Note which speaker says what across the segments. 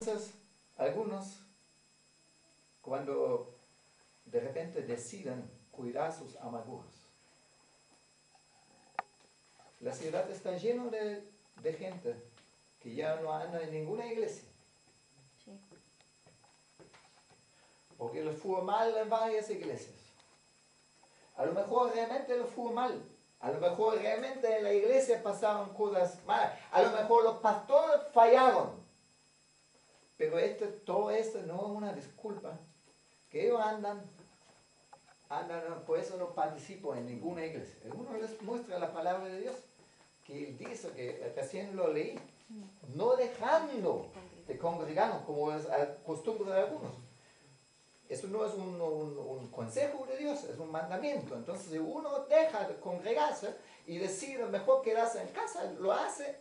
Speaker 1: Entonces, algunos, cuando de repente deciden cuidar sus amarguras, la ciudad está llena de gente que ya no anda en ninguna iglesia.
Speaker 2: Sí.
Speaker 1: Porque les fue mal en varias iglesias. A lo mejor realmente les fue mal. A lo mejor realmente en la iglesia pasaron cosas malas. A lo mejor los pastores fallaron. Pero todo esto no es una disculpa. Que ellos andan, por eso no participo en ninguna iglesia. Uno les muestra la palabra de Dios. Que él dice, que recién lo leí. No dejando de congregarnos, como es costumbre de algunos. Eso no es un consejo de Dios, es un mandamiento. Entonces, si uno deja de congregarse y decide mejor quedarse en casa, lo hace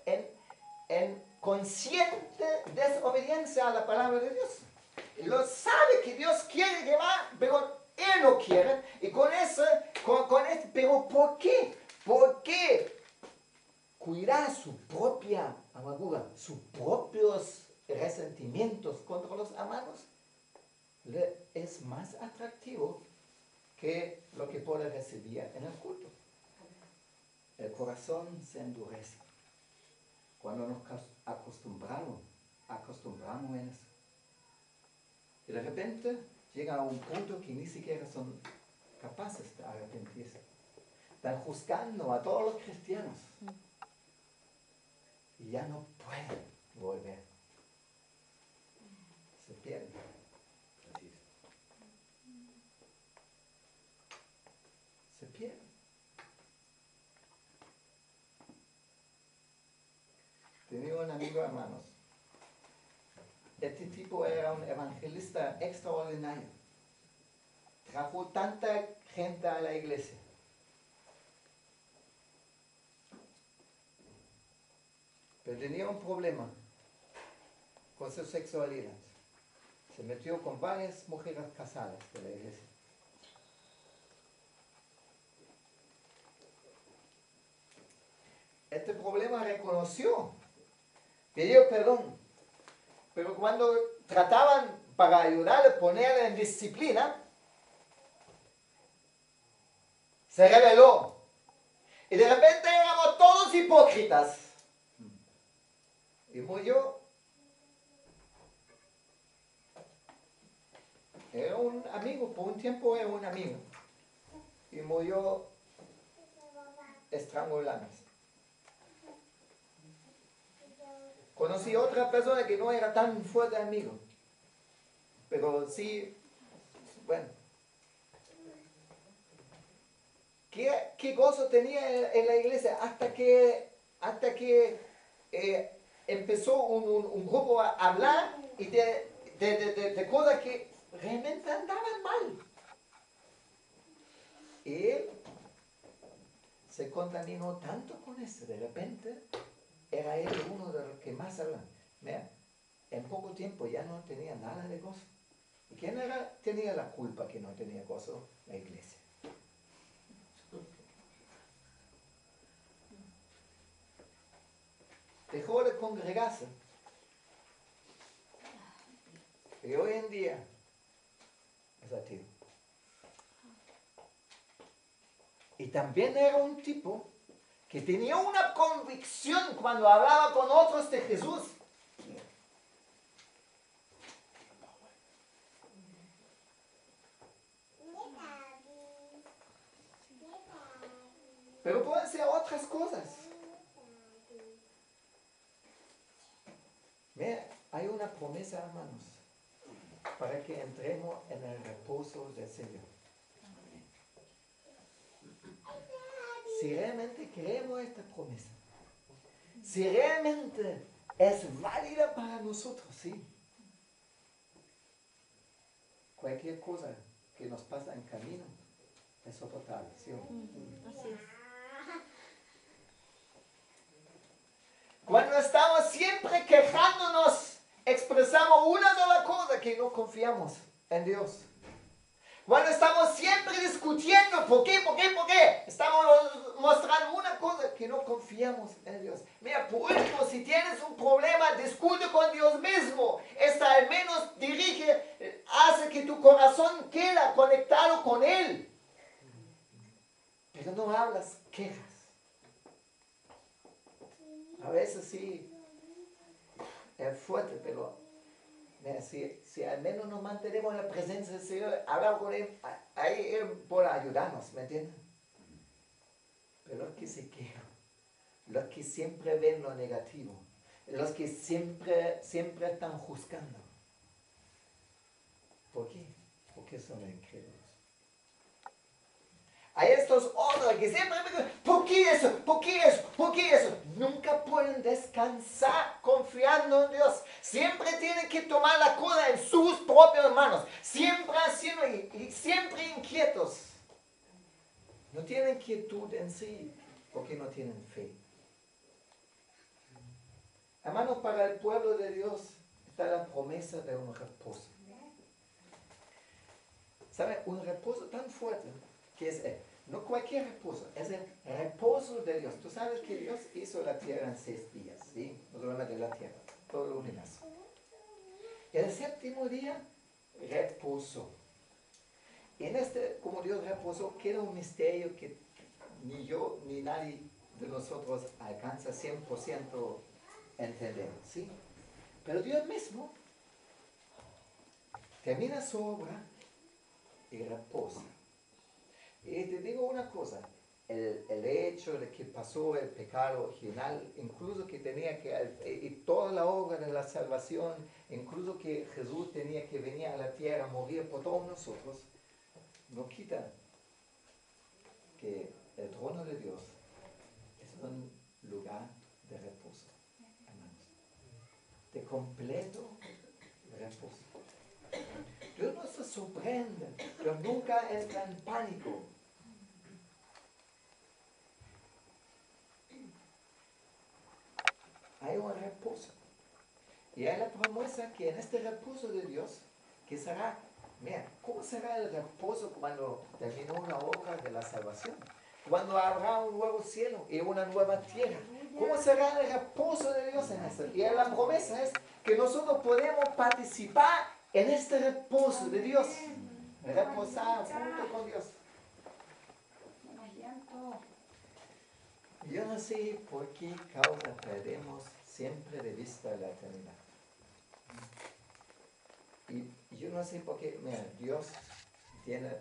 Speaker 1: en consciente desobediencia a la palabra de Dios. Lo sabe que Dios quiere llevar, pero él no quiere. Y pero ¿por qué? ¿Por qué cuidar su propia amargura, sus propios resentimientos contra los hermanos? Es más atractivo que lo que puede recibir en el culto. El corazón se endurece cuando nos acostumbramos en eso. Y de repente llega a un punto que ni siquiera son capaces de arrepentirse. Están juzgando a todos los cristianos. Y ya no pueden volver. Se pierden. Se pierde. Tenía un amigo, hermanos. Este tipo era un evangelista extraordinario. Trajo tanta gente a la iglesia. Pero tenía un problema con su sexualidad. Se metió con varias mujeres casadas de la iglesia. Este problema reconoció, pidió perdón, pero cuando trataban para ayudarle, ponerle en disciplina, se rebeló. Y de repente éramos todos hipócritas. Y murió. Era un amigo, por un tiempo era un amigo. Y murió estrangulándose. Conocí a otra persona que no era tan fuerte amigo. Pero sí, bueno. ¿Qué gozo tenía en la iglesia hasta que empezó un grupo a hablar y de cosas que realmente andaban mal? Y él se contaminó tanto con eso, de repente era él uno de los que más hablaban. Mira, en poco tiempo ya no tenía nada de gozo. ¿Y quién tenía la culpa que no tenía gozo? La iglesia. Dejó de congregarse. Y hoy en día es ateo. Y también era un tipo que tenía una convicción cuando hablaba con otros de Jesús. Pero pueden ser otras cosas. Mira, hay una promesa, hermanos, para que entremos en el reposo del Señor. Si realmente creemos esta promesa, si realmente es válida para nosotros, sí. Cualquier cosa que nos pasa en camino es soportable, ¿sí o no?
Speaker 2: Así es.
Speaker 1: Cuando estamos siempre quejándonos, expresamos una sola cosa, que no confiamos en Dios. Cuando estamos siempre discutiendo, ¿por qué? Estamos mostrando una cosa, que no confiamos en Dios. Mira, por último, si tienes un problema, discute con Dios mismo. Esta no hablas quejas. A veces sí, es fuerte, pero mira, si al menos nos mantenemos en la presencia del Señor, hablamos con Él, ahí Él puede ayudarnos, ¿me entienden? Pero los que se quejan, los que siempre ven lo negativo, los que siempre están juzgando. ¿Por qué? Porque son incrédulos. Hay estos otros que siempre me dicen, ¿por qué eso? ¿Por qué eso? ¿Por qué eso? Nunca pueden descansar confiando en Dios. Siempre tienen que tomar la cosa en sus propias manos. Siempre haciendo y siempre inquietos. No tienen quietud en sí porque no tienen fe. Hermanos, para el pueblo de Dios está la promesa de un reposo. ¿Saben? Un reposo tan fuerte que es no cualquier reposo, es el reposo de Dios. Tú sabes que Dios hizo la tierra en 6 días, ¿sí? No solamente la tierra, todo el universo. El séptimo día reposó. En como Dios reposó, queda un misterio que ni yo ni nadie de nosotros alcanza 100% entender, ¿sí? Pero Dios mismo termina su obra y reposa. Y te digo una cosa, el hecho de que pasó el pecado original, incluso que tenía que, y toda la obra de la salvación, incluso que Jesús tenía que venir a la tierra, morir por todos nosotros, no quita que el trono de Dios es un lugar de reposo, hermanos, de completo reposo. Dios no se sorprende, Dios nunca entra en pánico. Hay un reposo. Y hay la promesa que en este reposo de Dios, que será, mira, ¿cómo será el reposo cuando terminó una obra de la salvación? Cuando habrá un nuevo cielo y una nueva tierra. ¿Cómo será el reposo de Dios en esto? Y la promesa es que nosotros podemos participar en este reposo de Dios. Reposar junto con Dios. Yo no sé por qué causa perdemos siempre de vista la eternidad. Y yo no sé por qué, mira, Dios tiene